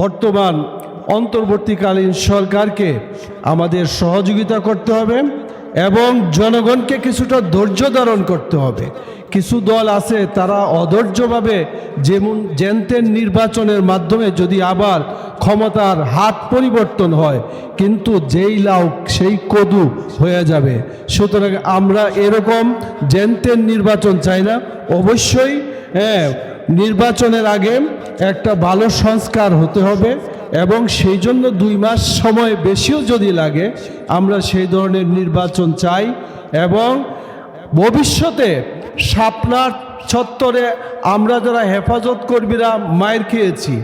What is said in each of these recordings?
বর্তমান অন্তর্বর্তীকালীন সরকারকে আমাদের সহযোগিতা করতে হবে এবং জনগণকে কিছুটা ধৈর্য ধারণ করতে হবে। কিছু দল আছে তারা অধৈর্যভাবে যেমন জেনতেন নির্বাচনের মাধ্যমে যদি আবার ক্ষমতার হাত পরিবর্তন হয়, কিন্তু যেই লাউ সেই কদু হয়ে যাবে। সুতরাং আমরা এরকম জেনতেন নির্বাচন চাই না। অবশ্যই নির্বাচনের আগে একটা ভালো সংস্কার হতে হবে এবং সেই জন্য 2 মাস সময় বেশিও যদি লাগে আমরা সেই ধরনের নির্বাচন চাই। এবং ভবিষ্যতে শাপলার চত্বরে আমরা যারা হেফাজত কর্মীরা মায়ের খেয়েছি,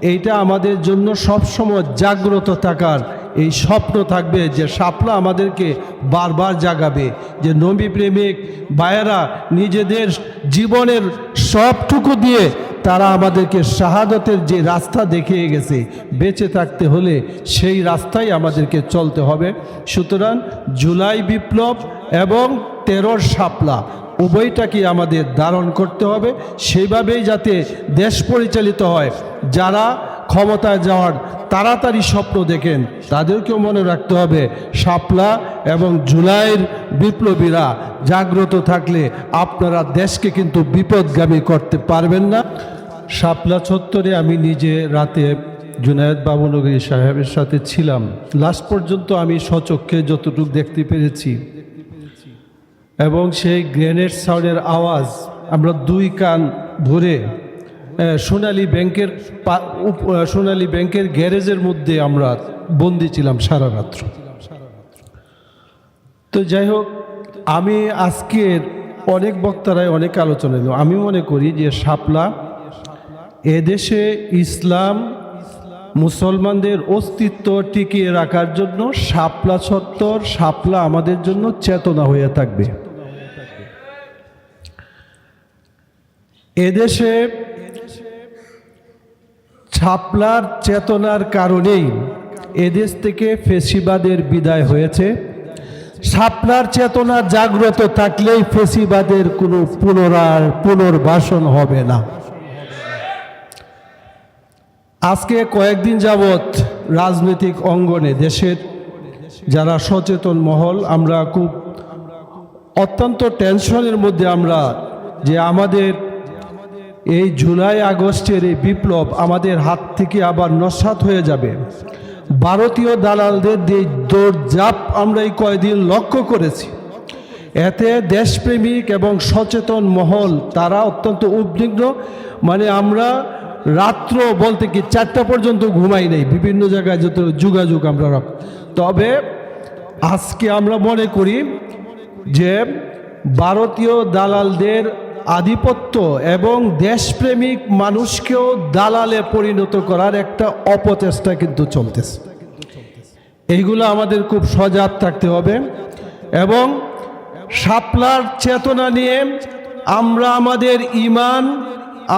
এইটা আমাদের জন্য সবসময় জাগ্রত থাকার এই স্বপ্ন থাকবে যে শাপলা আমাদেরকে বারবার জাগাবে, যে নবী প্রেমিক ভাইয়েরা নিজেদের জীবনের সবটুকু দিয়ে তারা আমাদেরকে শাহাদতের যে রাস্তা দেখিয়ে গেছে, বেঁচে থাকতে হলে সেই রাস্তায় আমাদেরকে চলতে হবে। সুতরাং জুলাই বিপ্লব এবং 13 শাপলা উভয়টাকে আমাদের ধারণ করতে হবে, সেইভাবেই যাতে দেশ পরিচালিত হয়। যারা ক্ষমতায় যাওয়ার তাড়াতাড়ি স্বপ্ন দেখেন তাদেরকেও মনে রাখতে হবে শাপলা এবং জুলাইয়ের বিপ্লবীরা জাগ্রত থাকলে আপনারা দেশকে কিন্তু বিপদগামী করতে পারবেন না। শাপলা চত্বরে আমি নিজে রাতে জুনায়েদ বাবুনগরী সাহেবের সাথে ছিলাম। লাস্ট পর্যন্ত আমি স্বচক্ষে যতটুকু দেখতে পেরেছি, এবং সেই গ্রেনেড সাউন্ডের আওয়াজ আমরা 2 কান ভরে সোনালী ব্যাংকের গ্যারেজের মধ্যে আমরা বন্দি ছিলাম সারা রাত্র। তো যাই হোক, আমি আজকের অনেক বক্তারাই অনেক আলোচনা দিল। আমি মনে করি যে শাপলা এদেশে ইসলাম মুসলমানদের অস্তিত্ব টিকিয়ে রাখার জন্য শাপলা চত্বর, শাপলা আমাদের জন্য চেতনা হয়ে থাকবে। এদেশে শাপলার চেতনার কারণেই এদেশ থেকে ফেসিবাদের বিদায় হয়েছে। শাপলার চেতনা জাগ্রত থাকলেই ফেসিবাদের কোনো পুনর্বাসন হবে না। আজকে কয়েকদিন যাবৎ রাজনৈতিক অঙ্গনে দেশের যারা সচেতন মহল আমরা খুব অত্যন্ত টেনশনের মধ্যে আমরা, যে আমাদের এই জুলাই আগস্টের এই বিপ্লব আমাদের হাত থেকে আবার নস্যাৎ হয়ে যাবে। ভারতীয় দালালদের যে দৌড়ঝাঁপ আমরা এই কয়েকদিন লক্ষ্য করেছি, এতে দেশপ্রেমিক এবং সচেতন মহল তারা অত্যন্ত উদ্বিগ্ন। মানে আমরা রাত্র বলতে কি 4টা পর্যন্ত ঘুমাই নেই, বিভিন্ন জায়গায় যত যোগাযোগ আমরা তবে আজকে আমরা মনে করি যে ভারতীয় দালালদের আধিপত্য এবং দেশপ্রেমিক মানুষকেও দালালে পরিণত করার একটা অপচেষ্টা কিন্তু চলতেছে। এইগুলো আমাদের খুব সজাগ থাকতে হবে এবং শাপলার চেতনা নিয়ে আমরা আমাদের ঈমান,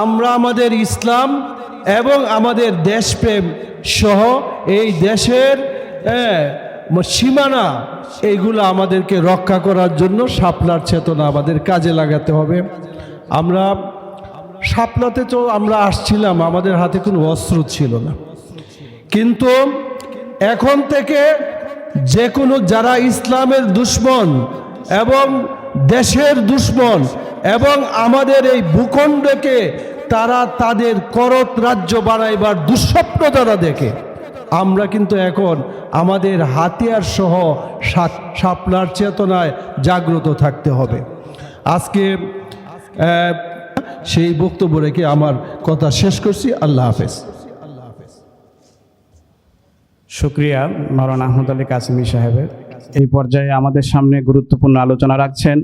আমরা আমাদের ইসলাম এবং আমাদের দেশপ্রেম সহ এই দেশের সীমানা এইগুলো আমাদেরকে রক্ষা করার জন্য শাপলার চেতনা আমাদের কাজে লাগাতে হবে। আমরা শাপলাতে তো আমরা আসছিলাম, আমাদের হাতে কোনো অস্ত্র ছিল না, কিন্তু এখন থেকে যে কোনো যারা ইসলামের দুশমন এবং দেশের দুশমন এবং আমাদের এই ভূখণ্ডকে তারা তাদের করত রাজ্য বানাইবার দুঃস্বপ্ন তারা দেখে, আমরা কিন্তু এখন আমাদের হাতিয়ার সহ শাপলার চেতনায় জাগ্রত থাকতে হবে। আজকে সেই বক্তব্য রেখে আমার কথা শেষ করছি। আল্লাহ হাফেজ। শুকরিয়া মাওলানা আহমদ আলী কাসেমি সাহেবের। এই পর্যায়ে আমাদের সামনে গুরুত্বপূর্ণ আলোচনা রাখছেন